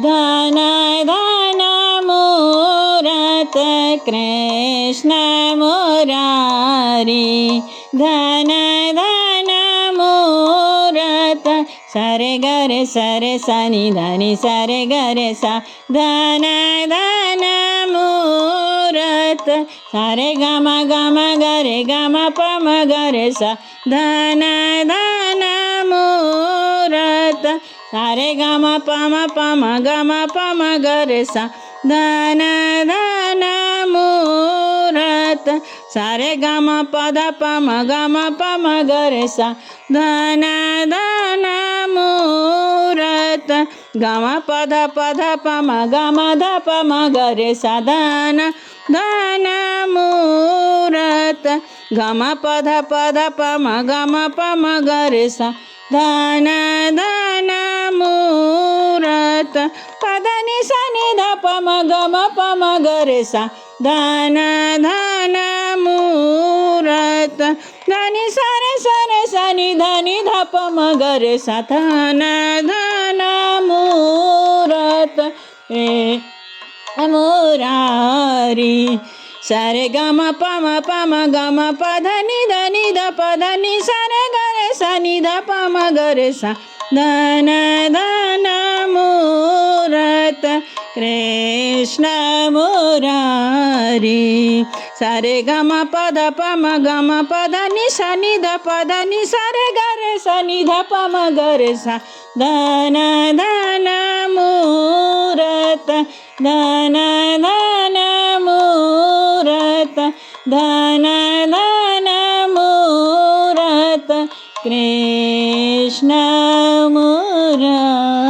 धन धन मूरत कृष्ण मुरारी धन धन मूरत सरे गरे सरे सनि धनि सरे गरे सा धन धन मूरत सरे गम गम गरे गम पम गरे सा धन धन मूरत सरे गम पम गरे सा धन धन मूरत सरे गम पम गरे सा धन धन मूरत गम पम ध गरे सा धन धन मूरत गम पम गरे सा धन धन मूरत पदनि सनि ध पम गरे सा धन धन मूरत धनि सरे सरे सनि धनि ध पम गरे सा धन धन मूरत मुरारी सरे गम पम गम पधनि धनि ध पधनि सरे गरे सनि ध पम गरे सा धन धन मूरत कृष्ण मुरारी सरे गम पधनि सनि ध पधनि सरे गरे सनि ध पम गरे सा धन धन मूरत धन धन मूरत धन धन मूरत कृष्ण मुरारी।